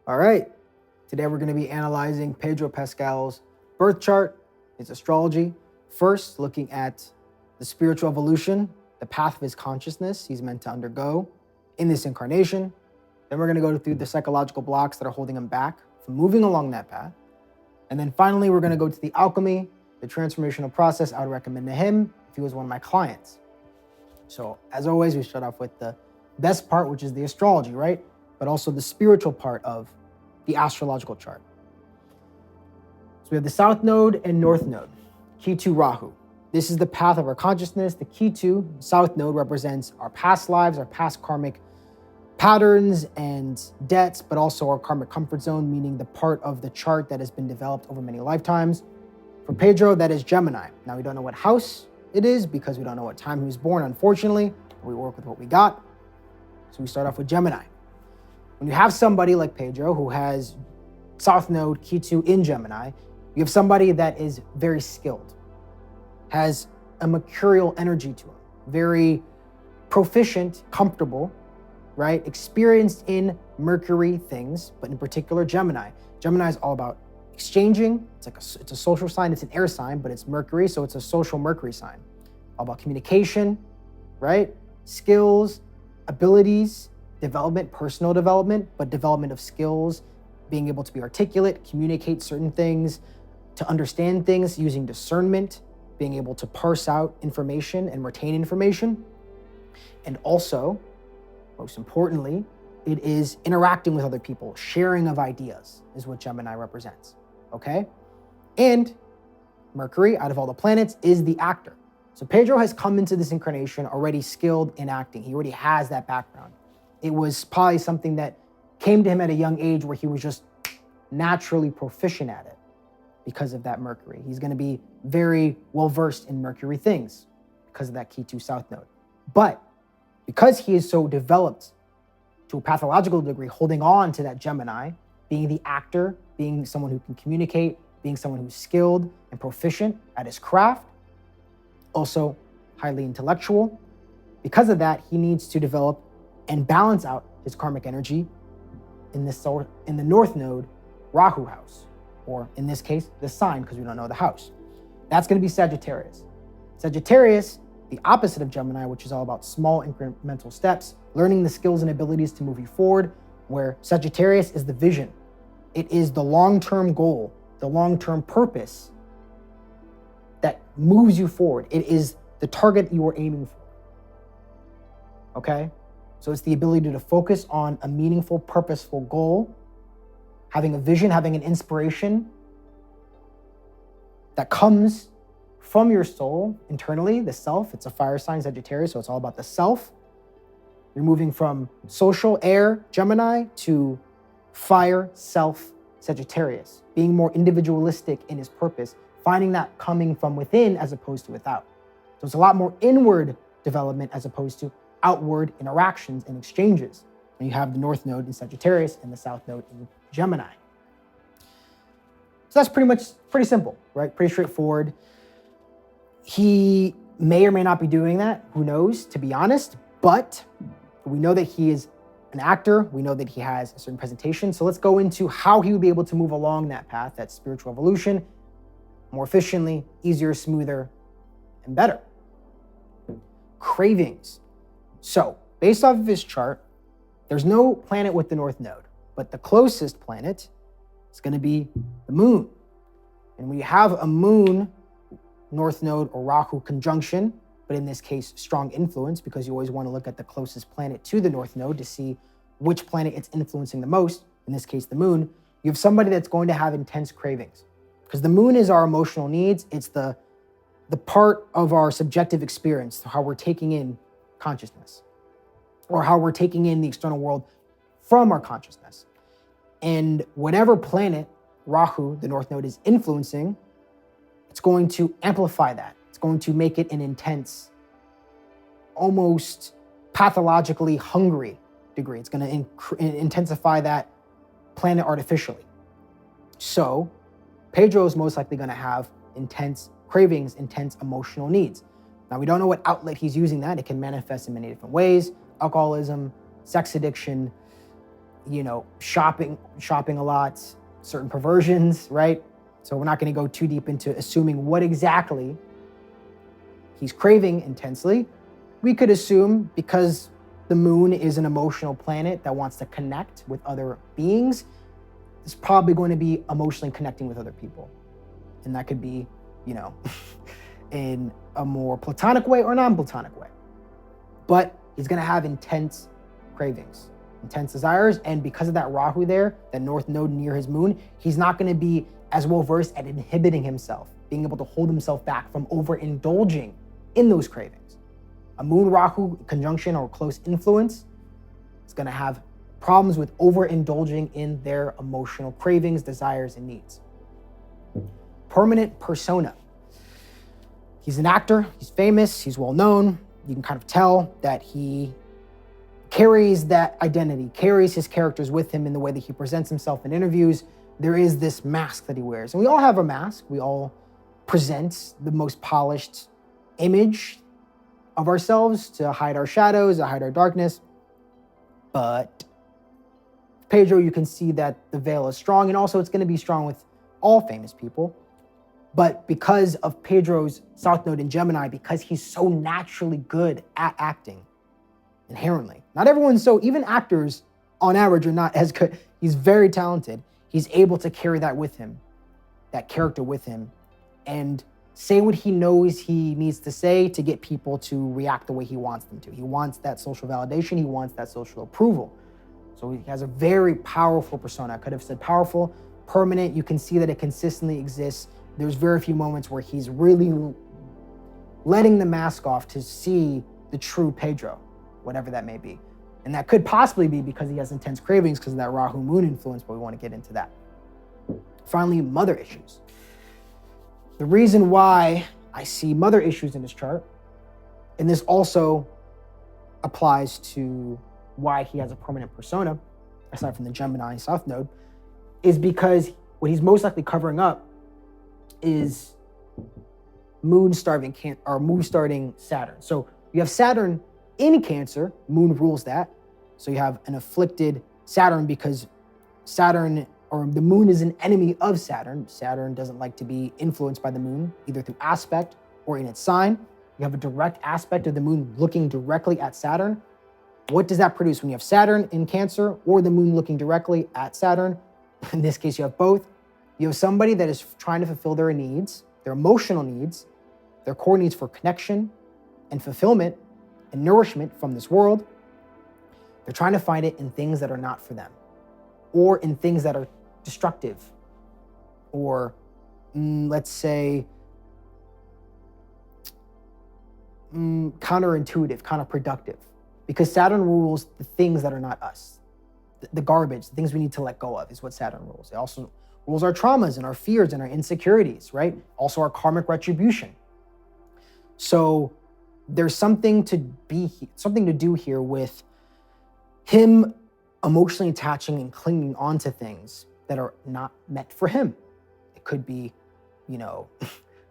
All right, today we're going to be analyzing Pedro Pascal's birth chart, his astrology. First, looking at the spiritual evolution, the path of his consciousness he's meant to undergo in this incarnation. Then we're going to go through the psychological blocks that are holding him back from moving along that path. And then finally, we're going to go to the alchemy, the transformational process I would recommend to him if he was one of my clients. So as always, we start off with the best part, which is the astrology, right? But also the spiritual part of the astrological chart. So we have the South Node and North Node, Ketu Rahu. This is the path of our consciousness. The Ketu, South Node, represents our past lives, our past karmic patterns and debts, but also our karmic comfort zone, meaning the part of the chart that has been developed over many lifetimes. For Pedro, that is Gemini. Now, we don't know what house it is because we don't know what time he was born, unfortunately. We work with what we got. So we start off with Gemini. When you have somebody like Pedro who has South Node, Ketu in Gemini, you have somebody that is very skilled, has a mercurial energy to him, very proficient, comfortable, right? Experienced in Mercury things, but in particular Gemini. Gemini is all about exchanging. It's a social sign. It's an air sign, but it's Mercury, so it's a social Mercury sign. All about communication, right? Skills, abilities, development, personal development, but development of skills, being able to be articulate, communicate certain things, to understand things using discernment, being able to parse out information and retain information. And also, most importantly, it is interacting with other people. Sharing of ideas is what Gemini represents, okay? And Mercury, out of all the planets, is the actor. So Pedro has come into this incarnation already skilled in acting. He already has that background. It was probably something that came to him at a young age where he was just naturally proficient at it because of that Mercury. He's going to be very well-versed in Mercury things because of that Ketu South Node. But because he is so developed to a pathological degree, holding on to that Gemini, being the actor, being someone who can communicate, being someone who's skilled and proficient at his craft, also highly intellectual. Because of that, he needs to develop and balance out his karmic energy in the North Node, Rahu house, or in this case, the sign, because we don't know the house. That's going to be Sagittarius. Sagittarius, the opposite of Gemini, which is all about small incremental steps, learning the skills and abilities to move you forward, where Sagittarius is the vision. It is the long-term goal, the long-term purpose that moves you forward. It is the target you are aiming for, okay? So it's the ability to focus on a meaningful, purposeful goal, having a vision, having an inspiration that comes from your soul internally, the self. It's a fire sign, Sagittarius, so it's all about the self. You're moving from social, air, Gemini, to fire, self, Sagittarius, being more individualistic in his purpose, finding that coming from within as opposed to without. So it's a lot more inward development as opposed to outward interactions and exchanges. And you have the North Node in Sagittarius and the South Node in Gemini. So that's pretty simple, right? Pretty straightforward. He may or may not be doing that, who knows, to be honest, but we know that he is an actor. We know that he has a certain presentation. So let's go into how he would be able to move along that path, that spiritual evolution, more efficiently, easier, smoother, and better. Cravings. So based off of his chart, there's no planet with the North Node, but the closest planet is going to be the moon. And we have a moon, North Node or Rahu conjunction, but in this case, strong influence, because you always want to look at the closest planet to the North Node to see which planet it's influencing the most, in this case, the moon. You have somebody that's going to have intense cravings, because the moon is our emotional needs. It's the part of our subjective experience, how we're taking in consciousness, or how we're taking in the external world from our consciousness. And whatever planet Rahu, the North Node, is influencing, it's going to amplify that. It's going to make it an intense, almost pathologically hungry degree. It's going to intensify that planet artificially. So Pedro is most likely going to have intense cravings, intense emotional needs. Now, we don't know what outlet he's using that. It can manifest in many different ways: alcoholism, sex addiction, shopping a lot, certain perversions, right? So we're not going to go too deep into assuming what exactly he's craving intensely. We could assume because the moon is an emotional planet that wants to connect with other beings, it's probably going to be emotionally connecting with other people. And that could be, in a more platonic way or non-platonic way. But he's going to have intense cravings, intense desires. And because of that Rahu there, that north node near his moon, he's not going to be as well versed at inhibiting himself, being able to hold himself back from overindulging in those cravings. A moon Rahu conjunction or close influence is going to have problems with overindulging in their emotional cravings, desires, and needs. Permanent persona. He's an actor, he's famous, he's well known. You can kind of tell that he carries that identity, carries his characters with him in the way that he presents himself in interviews. There is this mask that he wears. And we all have a mask. We all present the most polished image of ourselves to hide our shadows, to hide our darkness. But Pedro, you can see that the veil is strong, and also it's going to be strong with all famous people. But because of Pedro's South Node in Gemini, because he's so naturally good at acting, inherently. Not everyone's so, even actors on average are not as good. He's very talented. He's able to carry that with him, that character with him, and say what he knows he needs to say to get people to react the way he wants them to. He wants that social validation. He wants that social approval. So he has a very powerful persona. I could have said powerful, permanent. You can see that it consistently exists. There's very few moments where he's really letting the mask off to see the true Pedro, whatever that may be. And that could possibly be because he has intense cravings because of that Rahu moon influence, but we want to get into that. Finally, mother issues. The reason why I see mother issues in this chart, and this also applies to why he has a permanent persona, aside from the Gemini South Node, is because what he's most likely covering up is moon starting Saturn. So you have Saturn in Cancer, moon rules that. So you have an afflicted Saturn because Saturn, or the moon, is an enemy of Saturn. Saturn doesn't like to be influenced by the moon, either through aspect or in its sign. You have a direct aspect of the moon looking directly at Saturn. What does that produce when you have Saturn in Cancer or the moon looking directly at Saturn? In this case, you have both. You have somebody that is trying to fulfill their needs, their emotional needs, their core needs for connection and fulfillment and nourishment from this world. They're trying to find it in things that are not for them, or in things that are destructive, or let's say counterintuitive, counterproductive, because Saturn rules the things that are not us. The garbage, the things we need to let go of is what Saturn rules. It also rules our traumas and our fears and our insecurities, right? Also our karmic retribution. So there's something to do here with him emotionally attaching and clinging onto things that are not meant for him. It could be,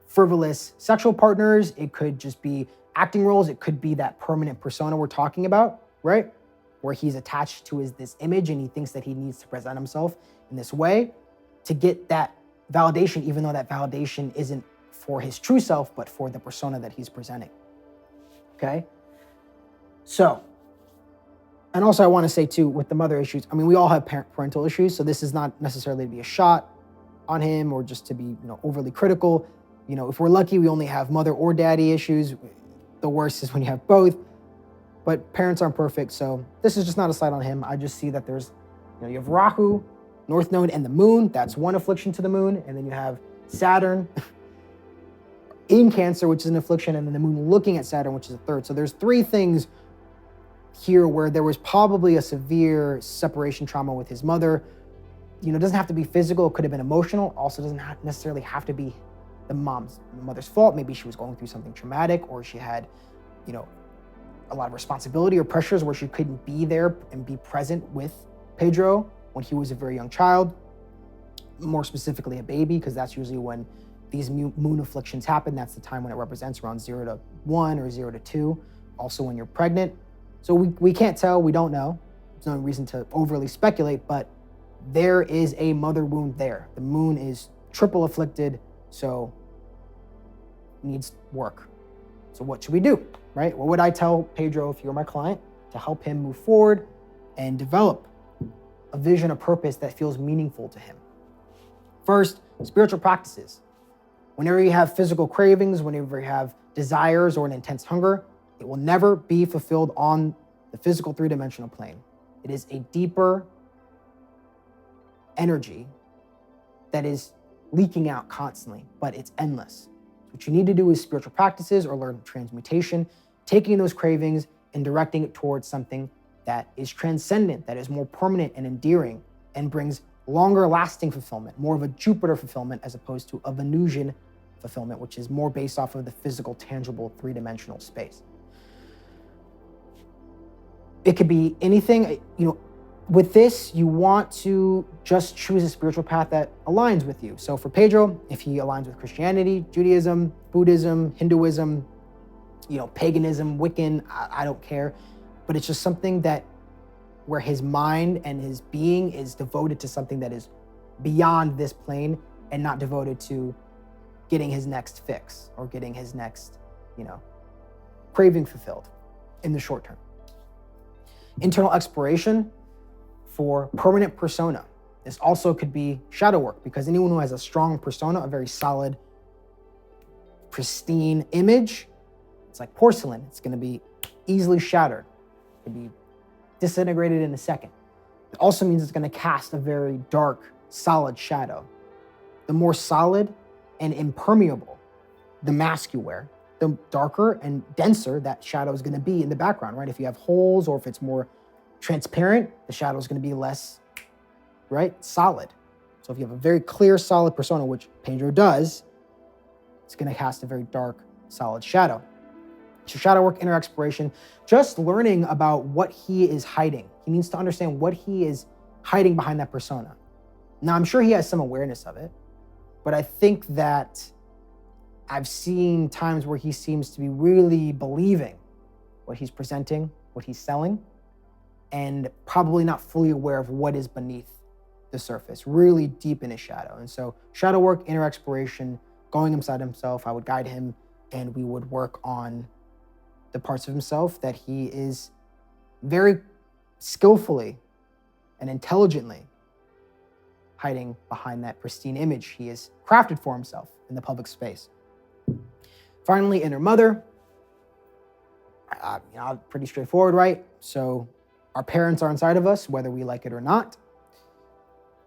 frivolous sexual partners. It could just be acting roles. It could be that permanent persona we're talking about, right? Where he's attached to this image and he thinks that he needs to present himself in this way to get that validation, even though that validation isn't for his true self, but for the persona that he's presenting. Okay? So, and also I want to say too, with the mother issues, we all have parental issues, so this is not necessarily to be a shot on him or just to be, overly critical. If we're lucky, we only have mother or daddy issues. The worst is when you have both, but parents aren't perfect, so this is just not a slight on him. I just see that there's, you have Rahu, North Node, and the moon. That's one affliction to the moon, and then you have Saturn in Cancer, which is an affliction, and then the moon looking at Saturn, which is a third. So there's three things here where there was probably a severe separation trauma with his mother. It doesn't have to be physical. It could have been emotional. Also doesn't necessarily have to be the mother's fault. Maybe she was going through something traumatic, or she had, a lot of responsibility or pressures where she couldn't be there and be present with Pedro when he was a very young child, more specifically a baby, because that's usually when these moon afflictions happen. That's the time when it represents around 0 to 1 or 0 to 2. Also when you're pregnant. So we can't tell, we don't know. there's no reason to overly speculate, but there is a mother wound there. The moon is triple afflicted, so needs work. So what should we do, right? What would I tell Pedro if you were my client to help him move forward and develop a vision, a purpose that feels meaningful to him? First, spiritual practices. Whenever you have physical cravings, whenever you have desires or an intense hunger, it will never be fulfilled on the physical three-dimensional plane. It is a deeper energy that is leaking out constantly, but it's endless. So what you need to do is spiritual practices or learn transmutation, taking those cravings and directing it towards something that is transcendent, that is more permanent and endearing, and brings longer lasting fulfillment, more of a Jupiter fulfillment as opposed to a Venusian fulfillment, which is more based off of the physical, tangible, three-dimensional space. It could be anything, with this, you want to just choose a spiritual path that aligns with you. So for Pedro, if he aligns with Christianity, Judaism, Buddhism, Hinduism, paganism, Wiccan, I don't care. But it's just something that where his mind and his being is devoted to something that is beyond this plane and not devoted to getting his next fix or getting his next, craving fulfilled in the short term. Internal exploration for permanent persona. This also could be shadow work, because anyone who has a strong persona, a very solid, pristine image, it's like porcelain. It's going to be easily shattered. It can be disintegrated in a second. It also means it's going to cast a very dark, solid shadow. The more solid and impermeable the mask you wear, the darker and denser that shadow is going to be in the background, right? If you have holes or if it's more transparent, the shadow is going to be less, right, solid. So if you have a very clear, solid persona, which Pedro does, it's going to cast a very dark, solid shadow. So shadow work, inner exploration, just learning about what he is hiding. He needs to understand what he is hiding behind that persona. Now, I'm sure he has some awareness of it, but I think that I've seen times where he seems to be really believing what he's presenting, what he's selling, and probably not fully aware of what is beneath the surface, really deep in his shadow. And so shadow work, inner exploration, going inside himself, I would guide him and we would work on the parts of himself that he is very skillfully and intelligently hiding behind that pristine image he has crafted for himself in the public space. Finally, inner mother. Pretty straightforward, right? So our parents are inside of us, whether we like it or not.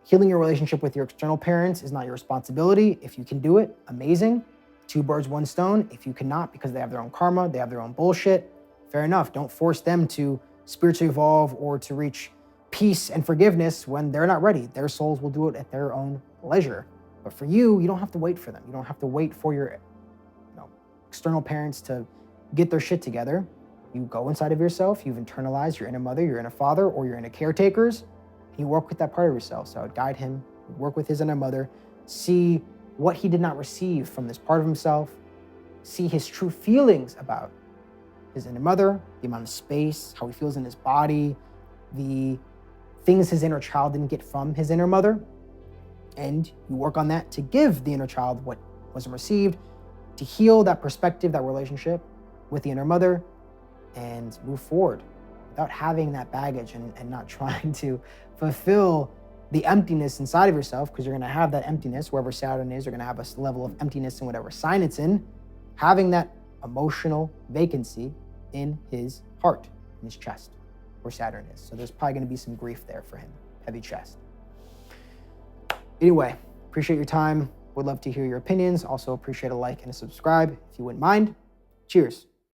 Healing your relationship with your external parents is not your responsibility. If you can do it, amazing. 2 birds, 1 stone. If you cannot, because they have their own karma, they have their own bullshit, fair enough. Don't force them to spiritually evolve or to reach peace and forgiveness when they're not ready. Their souls will do it at their own leisure. But for you, you don't have to wait for them. You don't have to wait for your external parents to get their shit together. You go inside of yourself, you've internalized your inner mother, your inner father, or your inner caretakers, and you work with that part of yourself. So I would guide him, work with his inner mother, see what he did not receive from this part of himself, see his true feelings about his inner mother, the amount of space, how he feels in his body, the things his inner child didn't get from his inner mother. And you work on that to give the inner child what wasn't received, to heal that perspective, that relationship with the inner mother, and move forward without having that baggage and not trying to fulfill the emptiness inside of yourself, because you're going to have that emptiness wherever Saturn is. You're going to have a level of emptiness in whatever sign it's in, having that emotional vacancy in his heart, in his chest, where Saturn is. So there's probably going to be some grief there for him, heavy chest. Anyway, appreciate your time. Would love to hear your opinions. Also appreciate a like and a subscribe if you wouldn't mind. Cheers.